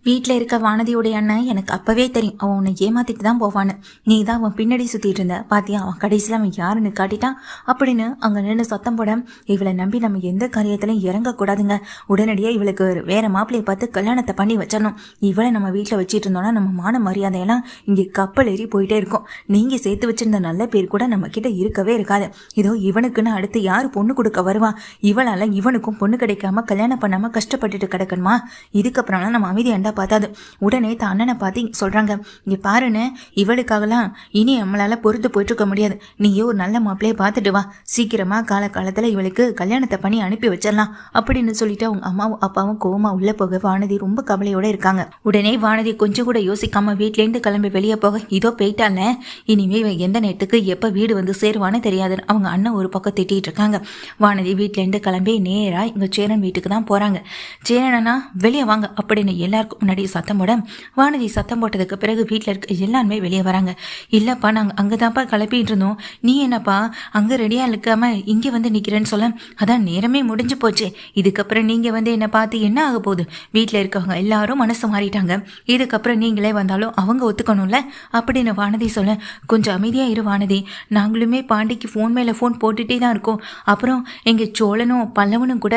வீட்டில் இருக்க வானதியோடைய அண்ணன் எனக்கு அப்பவே தெரியும், அவன் உன்னை ஏமாத்திட்டு தான் போவான்னு. நீ தான் அவன் பின்னாடி சுத்திட்டு இருந்த பாத்தியா, அவன் கடைசியில் அவன் யாருன்னு காட்டிட்டான் அப்படின்னு அங்க நின்று சத்தம் போட, இவளை நம்பி நம்ம எந்த காரியத்திலையும் இறங்கக்கூடாதுங்க. உடனடியாக இவளுக்கு வேற மாப்பிள்ளையை பார்த்து கல்யாணத்தை பண்ணி வச்சிடணும். இவளை நம்ம வீட்டில் வச்சிட்டு இருந்தோம்னா நம்ம மான மரியாதையெல்லாம் இங்கே கப்பல் ஏறி போயிட்டே இருக்கும். நீங்க சேர்த்து வச்சிருந்த நல்ல பேர் கூட நம்ம கிட்ட இருக்கவே இருக்காது. இதோ இவனுக்குன்னு அடுத்து யாரு பொண்ணு கொடுக்க வருவா? இவளால இவனுக்கும் பொண்ணு கிடைக்காம கல்யாணம் பண்ணாம கஷ்டப்பட்டுட்டு கிடக்கணுமா? இதுக்கப்புறம்லாம் நம்ம அமைதியாண்டா பார்த்தாது. உடனே தான் அண்ணனை பார்த்து சொல்றாங்க, இங்க பாருன்னு, இவளுக்காகலாம் இனி நம்மளால பொறுத்து போயிட்டு இருக்க முடியாது. நீயே ஒரு நல்ல மாப்பிள்ளையை பார்த்துட்டு வா, சீக்கிரமா காலத்துல இவளுக்கு கல்யாணத்தை பண்ணி அனுப்பி வச்சிடலாம் அப்படின்னு சொல்லிட்டு அவங்க அம்மாவும் அப்பாவும் கோவமா உள்ள போக வானதி ரொம்ப கவலையோட இருக்காங்க. உடனே வானதி கொஞ்சம் கூட யோசிக்காம வீட்டிலேருந்து கிளம்பி வெளியே போக, இதோ போயிட்டால, இனிமே எந்த நேரத்துக்கு எப்ப வீடு வந்து சேருவான்னு தெரியாதுன்னு அவங்க அண்ணன் ஒரு பக்கம் திட்டிட்டு இருக்காங்க. வானதி வீட்டிலேருந்து கிளம்பி நேரா இங்க சேரன் வீட்டுக்கு தான் போறாங்க. சேரனா வெளியே வாங்க அப்படின்னு எல்லாருக்கும் முன்னாடி சத்தம் போட, வானதி சத்தம் போட்டதுக்கு பிறகு வீட்டில் இருக்க எல்லாருமே வெளியே வராங்க. இல்லப்பா நாங்கள் அங்கதான்ப்பா கிளப்பிட்டு இருந்தோம், நீ என்னப்பா அங்க ரெடியா இருக்காம இங்க வந்து நிக்கிறேன்னு சொல்ல, அதான் நேரமே முடிஞ்சு போச்சு, இதுக்கப்புறம் நீங்க வந்து என்ன பார்த்து என்ன ஆக போகுது? வீட்டில் இருக்கவங்க எல்லாரும் மனசு மாறிட்டாங்க, இதுக்கப்புறம் நீங்களே வந்தாலும் அவங்க ஒத்துக்கணும்ல அப்படின்னு வானதி சொல்ல, கொஞ்சம் அமைதியா இரு வானதி, நாங்களுமே பாண்டிக்கு ஃபோன் மேல ஃபோன் போட்டுட்டே தான் இருக்கோம். அப்புறம் எங்க சோழனும் பல்லவனும் கூட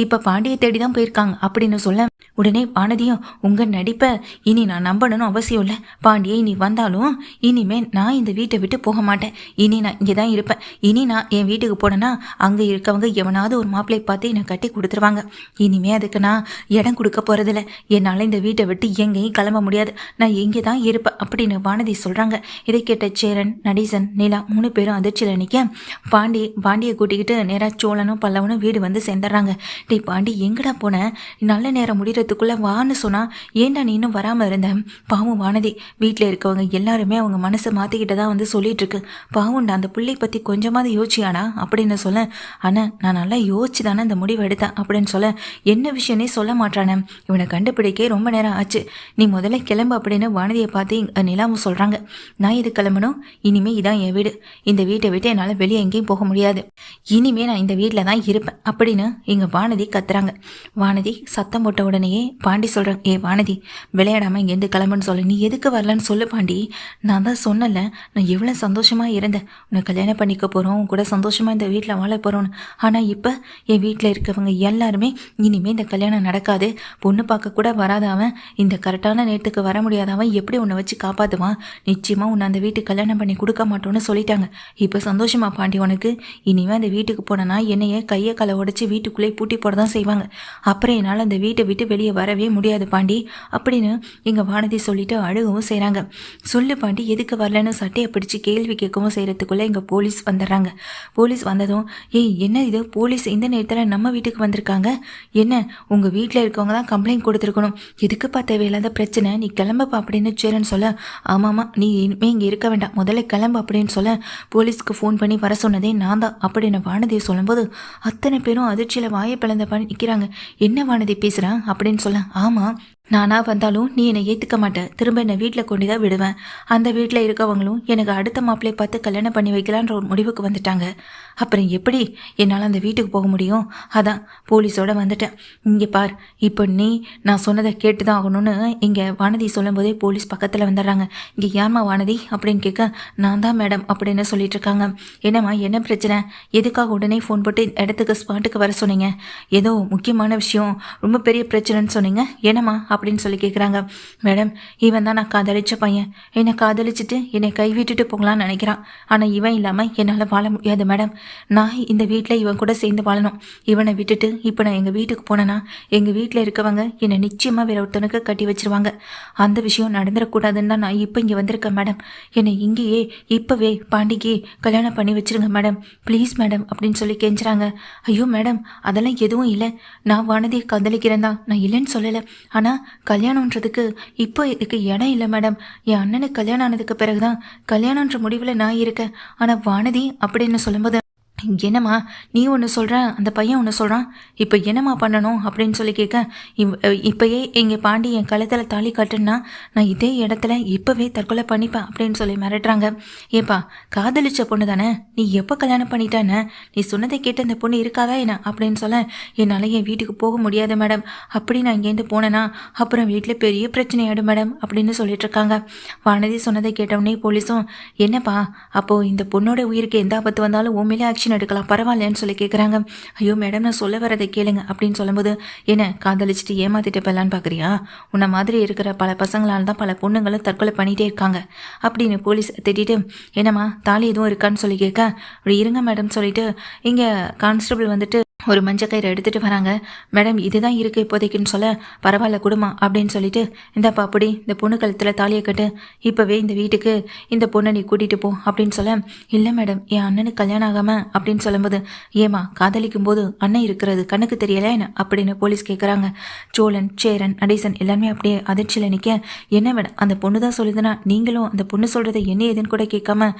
இப்ப பாண்டியை தேடி தான் போயிருக்காங்க அப்படின்னு சொல்ல, உடனே வானதியும், உங்க நடிப்பை இனி நான் நம்பணும்னு அவசியம் இல்லை. பாண்டியை இனி வந்தாலும் இனிமே நான் இந்த வீட்டை விட்டு போக மாட்டேன். இனி நான் இங்கே தான் இருப்பேன். இனி நான் என் வீட்டுக்கு போனேன்னா அங்கே இருக்கவங்க எவனாவது ஒரு மாப்பிள்ளையை பார்த்து என்னை கட்டி கொடுத்துருவாங்க. இனிமே அதுக்கு நான் இடம் கொடுக்க போறதில்ல. என்னால் இந்த வீட்டை விட்டு எங்கேயும் கிளம்ப முடியாது. நான் இங்கே தான் இருப்பேன் அப்படின்னு வானதி சொல்றாங்க. இதை கேட்ட சேரன், நடேசன், நிலா 3 பேரும் அதிர்ச்சியில் நிற்க, பாண்டியை கூட்டிக்கிட்டு நேராக சோழனும் பல்லவனும் வீடு வந்து சேர்ந்துடுறாங்க. டே பாண்டி, எங்கடா போன? நல்ல நேரம் முடிகிறதுக்குள்ள வான்னு சொன்னா ஏன்டா நீ இன்னும் வராமல் இருந்தேன்? பாவம் வானதி, வீட்டில் இருக்கவங்க எல்லாருமே அவங்க மனசை மாற்றிக்கிட்டு தான் வந்து சொல்லிட்டு இருக்கு. பாவம்டா, அந்த பிள்ளை பற்றி கொஞ்சமாவது யோசியானா அப்படின்னு சொல்ல, ஆனால் நான் நல்லா யோசிச்சு தானே இந்த முடிவை எடுத்தேன் அப்படின்னு சொல்ல, என்ன விஷயனே சொல்ல மாட்டானே, இவனை கண்டுபிடிக்க ரொம்ப நேரம் ஆச்சு, நீ முதல்ல கிளம்பு அப்படின்னு வானதியை பார்த்து நிலாவும் சொல்கிறாங்க. நான் இது கிளம்பணும், இனிமே இதான் என் வீடு, இந்த வீட்டை விட்டு என்னால் வெளியே எங்கேயும் போக முடியாது, இனிமே நான் இந்த வீட்டில் தான் இருப்பேன் அப்படின்னு இங்கே வானதி கத்துறாங்க. வானதி சத்தம் போட்ட உடனேயே பாண்டி சொல்கிறாங்க, ஏ வானதி, விளையாடாமல் இங்கேருந்து கிளம்புன்னு சொல்ல, நீ எதுக்கு வரலன்னு சொல்லு பாண்டி, நான் தான் சொன்னல நான் எவ்வளோ சந்தோஷமாக இருந்தேன், உன்னை கல்யாணம் பண்ணிக்க போகிறோம், கூட சந்தோஷமாக இந்த வீட்டில் வாழ போகிறோன்னு. ஆனால் இப்போ என் வீட்டில் இருக்கவங்க எல்லாருமே இனிமேல் இந்த கல்யாணம் நடக்காது, பொண்ணு பார்க்க கூட வராதவன், இந்த கரெக்டான நேரத்துக்கு வர முடியாதவன் எப்படி உன்னை வச்சு காப்பாற்றுவான், நிச்சயமாக உன்னை அந்த வீட்டுக்கு கல்யாணம் பண்ணி கொடுக்க மாட்டோன்னு சொல்லிட்டாங்க. இப்போ சந்தோஷமா பாண்டி உனக்கு? இனிமேல் அந்த வீட்டுக்கு போனேன்னா என்னைய கையை காலை உடைச்சி வீட்டுக்குள்ளே பூட்டி போட தான் செய்வாங்க. அப்புறம் என்னால் அந்த வீட்டை விட்டு வெளியே வரவே முடியாது பாண்டி அப்படின்னு எங்கள் வானதி சொல்லிட்டு அழுகவும் செய்கிறாங்க. சொல்லு பாண்டி, எதுக்கு வரலன்னு சட்டையை பிடிச்சி கேள்வி கேட்கவும் செய்கிறதுக்குள்ளே எங்கள் போலீஸ் வந்துடுறாங்க. போலீஸ் வந்ததும், ஏய் என்ன இது, போலீஸ் இந்த நேரத்தில் நம்ம வீட்டுக்கு வந்திருக்காங்க, என்ன உங்கள் வீட்டில் இருக்கவங்க தான் கம்ப்ளைண்ட் கொடுத்துருக்கணும், எதுக்குப்பா தேவையில்லாத பிரச்சனை, நீ கிளம்பப்பா அப்படின்னு சேரன்னு சொல்ல, ஆமாம்மா நீ இனிமே இங்கே இருக்க வேண்டாம், முதல்ல கிளம்பு அப்படின்னு சொல்ல, போலீஸ்க்கு ஃபோன் பண்ணி வர சொன்னதே நான் தான் அப்படின்னு வானதியை சொல்லும்போது அத்தனை பேரும் அதிர்ச்சியில் வாயை பிளந்த பண்ணி நிற்கிறாங்க. என்ன வானதி பேசுகிறான் அப்படின்னு சொல்ல, ஆமாம் நானா வந்தாலும் நீ என்னை ஏற்றுக்க மாட்டேன், திரும்ப என்னை வீட்டில் கொண்டு தான் விடுவேன், அந்த வீட்டில் இருக்கவங்களும் எனக்கு அடுத்த மாப்பிள்ளையை பார்த்து கல்யாணம் பண்ணி வைக்கலான்ற ஒரு முடிவுக்கு வந்துட்டாங்க, அப்புறம் எப்படி என்னால் அந்த வீட்டுக்கு போக முடியும், அதான் போலீஸோடு வந்துட்டேன். இங்கே பார், இப்போ நீ நான் சொன்னதை கேட்டு தான் ஆகணும்னு இங்கே வானதி சொல்லும் போதே போலீஸ் பக்கத்தில் வந்துடுறாங்க. இங்கே யார்மா வானதி அப்படின்னு கேட்க, நான் தான் மேடம் அப்படின்னு சொல்லிட்டு இருக்காங்க. என்னம்மா என்ன பிரச்சனை, எதுக்காக உடனே ஃபோன் போட்டு இடத்துக்கு ஸ்பாட்டுக்கு வர சொன்னீங்க, ஏதோ முக்கியமான விஷயம், ரொம்ப பெரிய பிரச்சனைன்னு சொன்னீங்க, என்னம்மா அப்படின்னு சொல்லி கேட்குறாங்க. மேடம், இவன் தான் நான் காதலிச்ச பையன், என்னை காதலிச்சுட்டு என்னை கைவிட்டுட்டு போகலான்னு நினைக்கிறான், ஆனால் இவன் இல்லாமல் என்னால் வாழ முடியாது மேடம், நான் இந்த வீட்டில் இவன் கூட சேர்ந்து வாழணும், இவனை விட்டுட்டு இப்போ நான் எங்கள் வீட்டுக்கு போனேன்னா எங்கள் வீட்டில் இருக்கவங்க என்னை நிச்சயமாக வேற ஒருத்தனுக்கு கட்டி வச்சிருவாங்க, அந்த விஷயம் நடந்துடக்கூடாதுன்னு தான் நான் இப்போ இங்கே வந்திருக்கேன் மேடம், என்னை இங்கேயே இப்போவே பாண்டிக்கு கல்யாணம் பண்ணி வச்சிருங்க மேடம், ப்ளீஸ் மேடம் அப்படின்னு சொல்லி கெஞ்சுறாங்க. ஐயோ மேடம், அதெல்லாம் எதுவும் இல்லை, நான் வானதியை காதலிக்கிறேன் தான், நான் இல்லைன்னு சொல்லலை, ஆனால் கல்யாணம்ன்றதுக்கு இப்போ இதுக்கு இடம் இல்லை மேடம், என் அண்ணனுக்கு கல்யாணம் ஆனதுக்கு பிறகுதான் கல்யாணம்ன்ற முடிவில் நான் இருக்கேன், ஆனால் வானதி அப்படின்னு சொல்லும்போது என்னம்மா நீ ஒன்று சொல்கிற அந்த பையன் ஒன்று சொல்கிறான், இப்போ என்னம்மா பண்ணணும் அப்படின்னு சொல்லி கேட்க, இப்போயே எங்கள் பாண்டி என் கழுத்தில் தாலி கட்டுன்னா நான் இதே இடத்துல இப்போவே தற்கொலை பண்ணிப்பேன் அப்படின்னு சொல்லி மிரட்டுறாங்க. ஏப்பா காதலிச்ச பொண்ணு தானே, நீ எப்போ கல்யாணம் பண்ணிட்டானே, நீ சொன்னதை கேட்டு அந்த பொண்ணு இருக்காதா என்ன அப்படின்னு சொல்ல, என்னால் என் வீட்டுக்கு போக முடியாது மேடம், அப்படி நான் இங்கேருந்து போனேன்னா அப்புறம் வீட்டில் பெரிய பிரச்சனை ஆகிடும் மேடம் அப்படின்னு சொல்லிட்டு இருக்காங்க. வானதி சொன்னதை கேட்டவுடனே போலீஸும், என்னப்பா அப்போது இந்த பொண்ணோட உயிருக்கு எந்த ஆபத்து வந்தாலும் உண்மையிலே ஆக்ஷன் எடுக்கலாம் பரவாயில்லன்னு சொல்லி கேட்குறாங்க. ஐயோ மேடம் நான் சொல்ல வரதை கேளுங்க அப்படின்னு சொல்லும்போது, என்ன காதலிச்சுட்டு ஏமாத்திட்டு போயலான்னு பார்க்குறியா, உன்னை மாதிரி இருக்கிற பல பசங்களால் தான் பல பொண்ணுங்களும் தற்கொலை பண்ணிகிட்டே இருக்காங்க அப்படின்னு போலீஸ் திட்டிட்டு, என்னம்மா தாலி எதுவும் இருக்கான்னு சொல்லி கேட்க, அப்படி இருங்க மேடம் சொல்லிட்டு இங்கே கான்ஸ்டபிள் வந்துட்டு ஒரு மஞ்சக்கயிறு எடுத்துகிட்டு வராங்க. மேடம் இதுதான் இருக்குது இப்போதைக்குன்னு சொல்ல, பரவாயில்ல குடுமா அப்படின்னு சொல்லிட்டு, இந்தாப்பா அப்படி இந்த பொண்ணு கழுத்தில் தாலியை கட்டு, இப்போவே இந்த வீட்டுக்கு இந்த பொண்ணை நீ கூட்டிகிட்டு போ அப்படின்னு சொல்ல, இல்லை மேடம் என் அண்ணனுக்கு கல்யாணம் ஆகாமல் அப்படின்னு சொல்லும்போது, ஏமா காதலிக்கும் போது அண்ணன் இருக்கிறது கண்ணுக்கு தெரியல என்ன அப்படின்னு போலீஸ் கேட்குறாங்க. சோழன் சேரன் நடேசன் எல்லாருமே அப்படியே அதிர்ச்சியில் நிற்க, என்ன மேடம் அந்த பொண்ணு தான் சொல்லுதுன்னா நீங்களும் அந்த பொண்ணு சொல்கிறத என்ன ஏதுன்னு கூட கேட்காம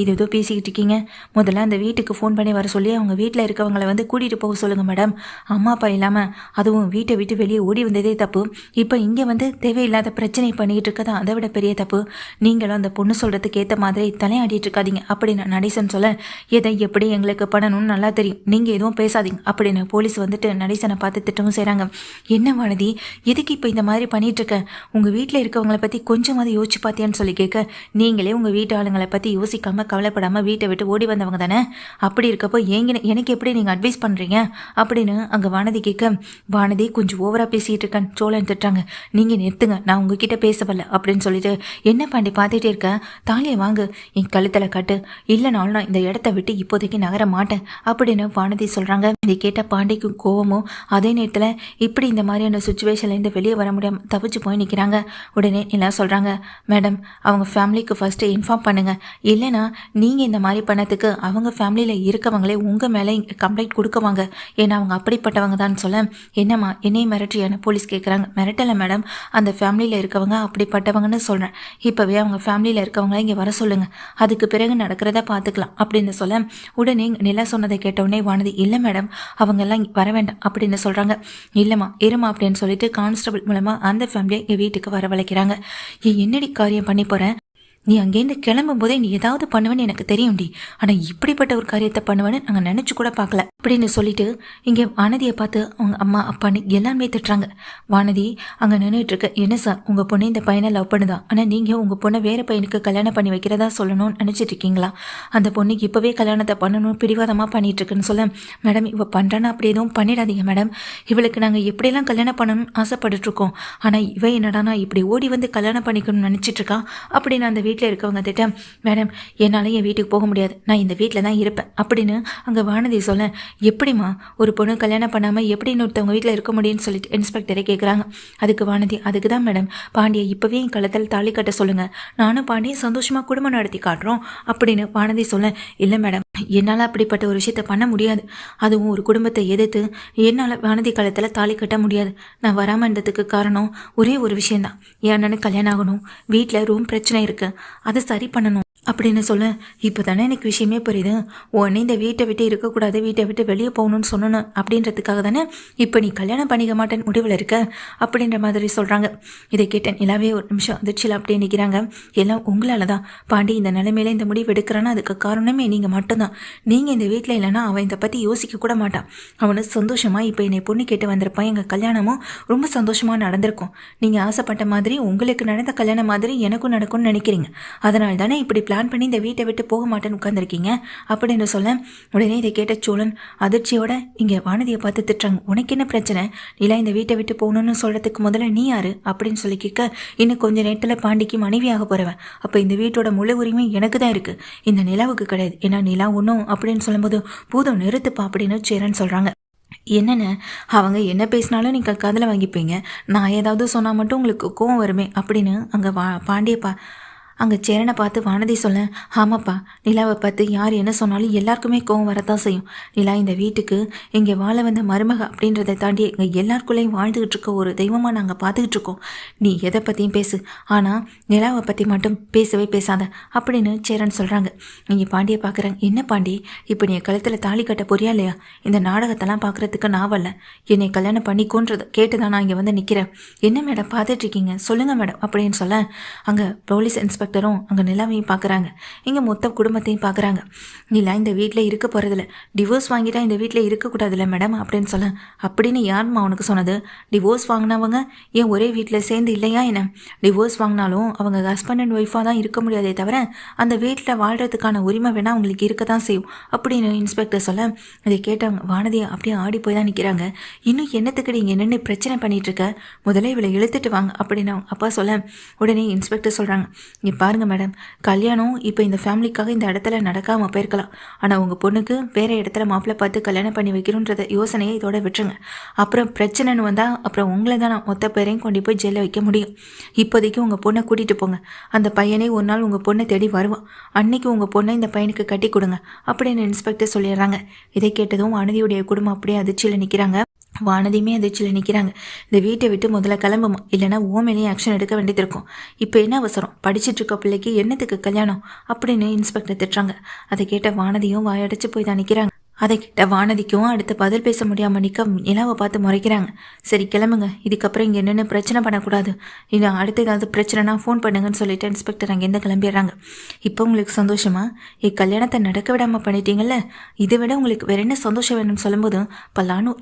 ஏதோ பேசிக்கிட்டு இருக்கீங்க, முதல்ல அந்த வீட்டுக்கு ஃபோன் பண்ணி வர சொல்லி அவங்க வீட்டில் இருக்கவங்களை வந்து கூட்டிகிட்டு போக சொல்லுங்க மேடம், அம்மா அப்பா இல்லாமல் அதுவும் வீட்டை விட்டு வெளியே ஓடி வந்ததே தப்பு, இப்போ இங்கே வந்து தேவையில்லாத பிரச்சனை பண்ணிக்கிட்டு இருக்கதான் அதை விட பெரிய தப்பு, நீங்களும் அந்த பொண்ணு சொல்கிறதுக்கு ஏற்ற மாதிரி தலையாடிட்டு இருக்காதீங்க அப்படின்னு நடேசன் சொல்ல, எதை எப்படி எங்களுக்கு பண்ணணும்னு நல்லா தெரியும், நீங்கள் எதுவும் பேசாதீங்க அப்படின்னு போலீஸ் வந்துட்டு நடேசனை பார்த்து திட்டமும் செய்கிறாங்க. என்ன வானதி எதுக்கு இப்போ இந்த மாதிரி பண்ணிட்டு இருக்க, உங்கள் வீட்டில் இருக்கவங்களை பற்றி கொஞ்சமாவது யோசிச்சு பார்த்தியான்னு சொல்லி கேட்க, நீங்களே உங்கள் வீட்டு ஆளுங்களை பற்றி யோசிக்காமல் கவலைப்படாமல் வீட்டை விட்டு ஓடி வந்தவங்க தானே, அப்படி இருக்கப்போ எனக்கு எப்படி நீங்கள் அட்வைஸ் பண்ணுறீங்க அப்படின்னு அங்கே வானதி கேட்க, வானதி கொஞ்சம் ஓவராக பேசிகிட்டு இருக்கேன் சோழன் திட்டுறாங்க. நீங்கள் நிறுத்துங்க நான் உங்ககிட்ட பேசவில்லை அப்படின்னு சொல்லிட்டு, என்ன பாண்டி பார்த்துட்டே இருக்க, தாலியை வாங்கு என் கழுத்தில் கட்டு, இல்லைனாலும் நான் இந்த இடத்த விட்டு இப்போதைக்கு நகர மாட்டேன் அப்படின்னு வானதி சொல்கிறாங்க. இதை கேட்ட பாண்டிக்கு கோவமும் அதே நேரத்தில் இப்படி இந்த மாதிரியான சுச்சுவேஷன்லேருந்து வெளியே வர முடியாமல் தவிச்சு போய் நிற்கிறாங்க. உடனே எல்லாம் சொல்கிறாங்க, மேடம் அவங்க ஃபேமிலிக்கு ஃபஸ்ட்டு இன்ஃபார்ம் பண்ணுங்கள், இல்லைனா நீங்கள் இந்த மாதிரி பண்ணதுக்கு அவங்க ஃபேமிலியில் இருக்கவங்களே உங்கள் மேலே கம்ப்ளைண்ட் கொடுக்குவாங்க, ஏன்னா அவங்க அப்படிப்பட்டவங்க தான் சொல்ல, என்னம்மா என்னையும் மிரட்டியான போலீஸ் கேட்குறாங்க. மிரட்டலை மேடம், அந்த ஃபேமிலியில் இருக்கவங்க அப்படிப்பட்டவங்கன்னு சொல்கிறேன், இப்போவே அவங்க ஃபேமிலியில் இருக்கவங்கள இங்கே வர சொல்லுங்கள், அதுக்கு பிறகு நடக்கிறத பார்த்துக்கலாம் அப்படின்னு சொல்ல, உடனே நிலா சொன்னதை கேட்டவுடனே வானதி, இல்லை மேடம் அவங்கெல்லாம் வர வேண்டாம் அப்படின்னு சொல்கிறாங்க. இல்லைம்மா இருமா அப்படின்னு சொல்லிட்டு கான்ஸ்டபிள் மூலமாக அந்த ஃபேமிலியை என் வீட்டுக்கு வரவழைக்கிறாங்க. என்னடி காரியம் பண்ணி போகிறேன், நீ அங்கேருந்து கிளம்பும் போதே நீ ஏதாவது பண்ணுவேன்னு எனக்கு தெரியும்டி, ஆனால் இப்படிப்பட்ட ஒரு காரியத்தை பண்ணுவேன்னு நாங்கள் நினச்சி கூட பார்க்கல அப்படின்னு சொல்லிட்டு இங்கே வானதியை பார்த்து அவங்க அம்மா அப்பான்னு எல்லாமே திட்டுறாங்க. வானதி அங்கே நின்றுட்டு இருக்க, என்ன சார் உங்கள் பொண்ணு இந்த பையனை லவ் பண்ணுதான், ஆனால் நீங்கள் உங்கள் பொண்ணை வேறு பையனுக்கு கல்யாணம் பண்ணி வைக்கிறதா சொல்லணும்னு நினச்சிட்டு இருக்கீங்களா, அந்த பொண்ணுக்கு இப்போவே கல்யாணத்தை பண்ணணும்னு பிடிவாதமாக பண்ணிட்டு இருக்குன்னு சொல்ல, மேடம் இவ பண்ணுறான்னா அப்படி எதுவும் பண்ணிடாதீங்க மேடம், இவளுக்கு நாங்கள் எப்படியெல்லாம் கல்யாணம் பண்ணணும்னு ஆசைப்பட்டுருக்கோம், ஆனால் இவ என்னடானா இப்படி ஓடி வந்து கல்யாணம் பண்ணிக்கணும்னு நினச்சிட்டு இருக்கா அப்படின்னு அந்த வீட்டில் இருக்கவங்க திட்டம், மேடம் என்னால் என் வீட்டுக்கு போக முடியாது, நான் இந்த வீட்டில் தான் இருப்பேன் அப்படின்னு அங்கே வானதி சொல்ல, எப்படிம்மா ஒரு பொண்ணு கல்யாணம் பண்ணாமல் எப்படி இன்னொருத்தவங்க வீட்டில் இருக்க முடியும்னு சொல்லிட்டு இன்ஸ்பெக்டரை கேட்குறாங்க. அதுக்கு வானதி, அதுக்கு தான் மேடம் பாண்டியை இப்போவே என் கழுத்தில் தாலி கட்ட சொல்லுங்கள், நானும் பாண்டியை சந்தோஷமாக குடும்பம் நடத்தி காட்டுறோம் அப்படின்னு வானதி சொல்ல, இல்லை மேடம் என்னால் அப்படிப்பட்ட ஒரு விஷயத்தை பண்ண முடியாது, அதுவும் ஒரு குடும்பத்தை எதிர்த்து என்னால் வானதி காலத்தில் தாலி கட்ட முடியாது, நான் வராமல் இருந்ததுக்கு காரணம் ஒரே ஒரு விஷயந்தான், என் அண்ணனுக்கு கல்யாணம் ஆகணும், வீட்டில் ரூம் பிரச்சனை இருக்குது அதை சரி பண்ணணும் அப்படின்னு சொல்ல, இப்போ தானே எனக்கு விஷயமே புரியுது, உடனே இந்த வீட்டை விட்டு இருக்கக்கூடாது, வீட்டை விட்டு வெளியே போகணும்னு சொன்னணும் அப்படின்றதுக்காக தானே இப்போ நீ கல்யாணம் பண்ணிக்க மாட்டேன்னு முடிவில் இருக்க அப்படின்ற மாதிரி சொல்கிறாங்க. இதை கேட்டேன் நிலாவே ஒரு நிமிஷம் அதிர்ச்சியில் அப்படியே நிற்கிறாங்க. எல்லாம் உங்களால் தான் பாண்டி இந்த நிலைமையில இந்த முடிவு எடுக்கிறான்னா அதுக்கு காரணமே நீங்கள் மட்டும்தான், நீங்கள் இந்த வீட்டில் இல்லைன்னா அவன் இதை பற்றி யோசிக்க கூட மாட்டான், அவனு சந்தோஷமாக இப்போ என்னை பொண்ணு கேட்டு வந்திருப்பான், எங்கள் கல்யாணமும் ரொம்ப சந்தோஷமாக நடந்திருக்கும், நீங்கள் ஆசைப்பட்ட மாதிரி உங்களுக்கு நடந்த கல்யாணம் மாதிரி எனக்கும் நடக்கும்னு நினைக்கிறீங்க, அதனால தானே இப்படி பிளான் பண்ணி இந்த வீட்டை விட்டு போக மாட்டேன்னு உட்காந்துருக்கீங்க அப்படின்னு சொல்ல, உடனே இதை கேட்ட சோழன் அதிர்ச்சியோட இங்கே வானதியை பார்த்து திட்டுறாங்க. உனக்கு என்ன பிரச்சனை, நிலா இந்த வீட்டை விட்டு போகணும்னு சொல்கிறதுக்கு முதல்ல நீ யாரு அப்படின்னு சொல்லி கேட்க, இன்னும் கொஞ்சம் நேரத்தில் பாண்டிக்கு மனைவியாக போகிறவன், அப்போ இந்த வீட்டோட முழு உரிமை எனக்கு தான் இருக்குது, இந்த நிலாவுக்கு கிடையாது, ஏன்னா நிலா ஒன்றும் அப்படின்னு சொல்லும்போது, பூதம் நிறுத்துப்பா அப்படின்னு சேரன் சொல்கிறாங்க. என்னென்ன அவங்க என்ன பேசினாலும் நீங்கள் காதில் வாங்கிப்பீங்க, நான் ஏதாவது சொன்னால் மட்டும் உங்களுக்கு கோவம் வருமே அப்படின்னு அங்கே பாண்டியப்பா அங்கே சேரனை பார்த்து வானதி சொல்ல, ஆமாப்பா, நிலாவை பார்த்து யார் என்ன சொன்னாலும் எல்லாருக்குமே கோவம் வரத்தான் செய்யும். நிலா இந்த வீட்டுக்கு இங்கே வாழ வந்த மருமக அப்படின்றத தாண்டி எங்கள் எல்லாருக்குள்ளேயும் வாழ்ந்துகிட்டு இருக்க ஒரு தெய்வமாக நாங்கள் பார்த்துக்கிட்டு இருக்கோம். நீ எதை பற்றியும் பேசு, ஆனால் நிலாவை பற்றி மட்டும் பேசவே பேசாத அப்படின்னு சேரன் சொல்கிறாங்க. நீங்கள் பாண்டியை பார்க்குறாங்க. என்ன பாண்டி, இப்போ நீ கழுத்தில் தாலி கட்ட போறியா இல்லையா? இந்த நாடகத்தெல்லாம் பார்க்குறதுக்கு நான் வரல, என்னை கல்யாணம் பண்ணிக்கோன்றதை கேட்டு தான் நான் இங்கே வந்து நிற்கிறேன். என்ன மேடம் பார்த்துட்ருக்கீங்க, சொல்லுங்கள் மேடம் அப்படின்னு சொல்ல அங்கே போலீஸ் இன்ஸ்பெக்டரும் அங்கே நிலாவையும் பார்க்குறாங்க. இங்கே மொத்த குடும்பத்தையும் பார்க்குறாங்க. நிலா இந்த வீட்டில் இருக்க போகிறதில்ல, டிவோர்ஸ் வாங்கிட்டா இந்த வீட்டில் இருக்கக்கூடாதுல்ல மேடம் அப்படின்னு சொல்ல, அப்படின்னு யாரும்மா அவனுக்கு சொன்னது? டிவோர்ஸ் வாங்கினவங்க ஏன் ஒரே வீட்டில் சேர்ந்து இல்லையா என்ன? டிவோர்ஸ் வாங்கினாலும் அவங்க ஹஸ்பண்ட் அண்ட் ஒய்ஃபாக தான் இருக்க முடியாதே தவிர அந்த வீட்டில் வாழ்கிறதுக்கான உரிமை வேணால் அவங்களுக்கு இருக்க தான் செய்யும் அப்படின்னு இன்ஸ்பெக்டர் சொல்ல, அதை கேட்டவங்க வானதியை அப்படியே ஆடி போய் தான் நிற்கிறாங்க. இன்னும் என்னத்துக்கு நீங்கள் என்னென்ன பிரச்சனை பண்ணிகிட்ருக்க, முதல்ல இவளை இழுத்துட்டு வாங்க அப்படின்னு அவங்க அப்பா சொல்ல, உடனே இன்ஸ்பெக்டர் சொல்கிறாங்க, இங்கே பாருங்கள் மேடம், கல்யாணம் இப்போ இந்த ஃபேமிலிக்காக இந்த இடத்துல நடக்காமல் போயிருக்கலாம், ஆனால் உங்கள் பொண்ணுக்கு வேறு இடத்துல மாப்பிள்ளை பார்த்து கல்யாணம் பண்ணி வைக்கணுன்றத யோசனையை இதோட விட்டுருங்க. அப்புறம் பிரச்சனைன்னு வந்தால் அப்புறம் உங்களை தான் நான் மொத்த பேரையும் கொண்டு போய் ஜெயிலில் வைக்க முடியும். இப்போதைக்கு உங்கள் பொண்ணை கூட்டிகிட்டு போங்க, அந்த பையனே ஒரு நாள் உங்கள் பொண்ணை தேடி வருவான், அன்னைக்கு உங்கள் பொண்ணை இந்த பையனுக்கு கட்டி கொடுங்க அப்படின்னு இன்ஸ்பெக்டர் சொல்லிடுறாங்க. இதை கேட்டதும் வானதியுடைய குடும்பம் அப்படியே அதிர்ச்சியில் நிற்கிறாங்க. வானதியுமே அதிர்ச்சியில் நிற்கிறாங்க. இந்த வீட்டை விட்டு முதல்ல கிளம்புமா, இல்லைனா ஓமேலேயே ஆக்ஷன் எடுக்க வேண்டியது இருக்கும். இப்போ என்ன அவசரம், படிச்சுட்டு இருக்க பிள்ளைக்கு என்னத்துக்கு கல்யாணம் அப்படின்னு இன்ஸ்பெக்டர் திட்டுறாங்க. அதை கேட்ட வானதியும் வாயடைச்சு போய் தான் நிற்கிறாங்க. அதை கிட்ட வானதிக்கும் அடுத்து பதில் பேச முடியாமல் நிற்க நிலாவை பார்த்து முறைக்கிறாங்க. சரி கிளம்புங்க, இதுக்கப்புறம் இங்கே என்னென்ன பிரச்சனை பண்ணக்கூடாது, இல்லை அடுத்த ஏதாவது பிரச்சனைனா ஃபோன் பண்ணுங்கன்னு சொல்லிட்டு இன்ஸ்பெக்டர் அங்கேருந்து கிளம்பிடுறாங்க. இப்போ உங்களுக்கு சந்தோஷமா, கல்யாணத்தை நடக்க விடாமல் பண்ணிட்டீங்கல்ல, இதை விட உங்களுக்கு வேற என்ன சந்தோஷம் வேணும்னு சொல்லும்போது பல்லான்னு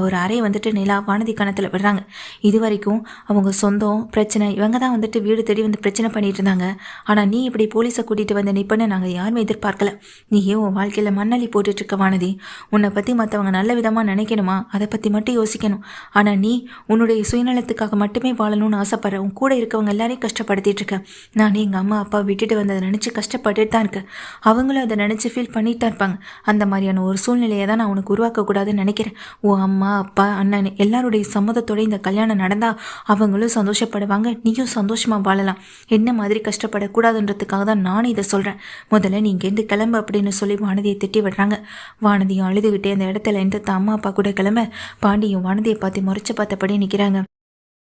ஒரு அறையை வந்துட்டு நிலா வானதி கணத்தில் விடுறாங்க. இது வரைக்கும் அவங்க சொந்தம் பிரச்சனை இவங்க தான் வந்துட்டு வீடு தேடி வந்து பிரச்சனை பண்ணிட்டு இருந்தாங்க. ஆனால் நீ இப்படி போலீஸை கூட்டிகிட்டு வந்து நிற்பன்னு நாங்கள் யாருமே எதிர்பார்க்கல. நீ ஏன் உன் வாழ்க்கையில் மண்ணள்ளி போட்டுட்டு இருக்க வானதி, உன்னை பற்றி மற்றவங்க நல்ல விதமாக நினைக்கணுமா, அதை பற்றி மட்டும் யோசிக்கணும். ஆனால் நீ உன்னுடைய சுயநலத்துக்காக மட்டுமே வாழணும்னு ஆசைப்படுற, உன் கூட இருக்கவங்க எல்லாரையும் கஷ்டப்படுத்திட்டு இருக்க. நானே எங்கள் அம்மா அப்பா விட்டுட்டு வந்ததை நினச்சி கஷ்டப்பட்டுட்டு தான் இருக்கேன். அவங்களும் அதை நினச்சி ஃபீல் பண்ணிட்டு தான் இருப்பாங்க. அந்த மாதிரியான ஒரு சூழ்நிலையை தான் நான் உனக்கு உருவாக்கக்கூடாதுன்னு நினைக்கிறேன். உன் அம்மா அப்பா அண்ணன் எல்லாருடைய சம்மதத்தோடு இந்த கல்யாணம் நடந்தால் அவங்களும் சந்தோஷப்படுவாங்க, நீயும் சந்தோஷமாக வாழலாம். என்ன மாதிரி கஷ்டப்படக்கூடாதுன்றதுக்காக தான் நானும் இதை சொல்கிறேன். முதல்ல நீ இங்கேருந்து கிளம்பு அப்படின்னு சொல்லி வானதியை திட்டி விடுறாங்க. வானதியும் அழுதுகிட்டே அந்த இடத்துல இருந்து அம்மா அப்பா கூட கிளம்ப பாண்டியும் வானதியை பார்த்து முறைச்சு பார்த்தபடி நிற்கிறாங்க.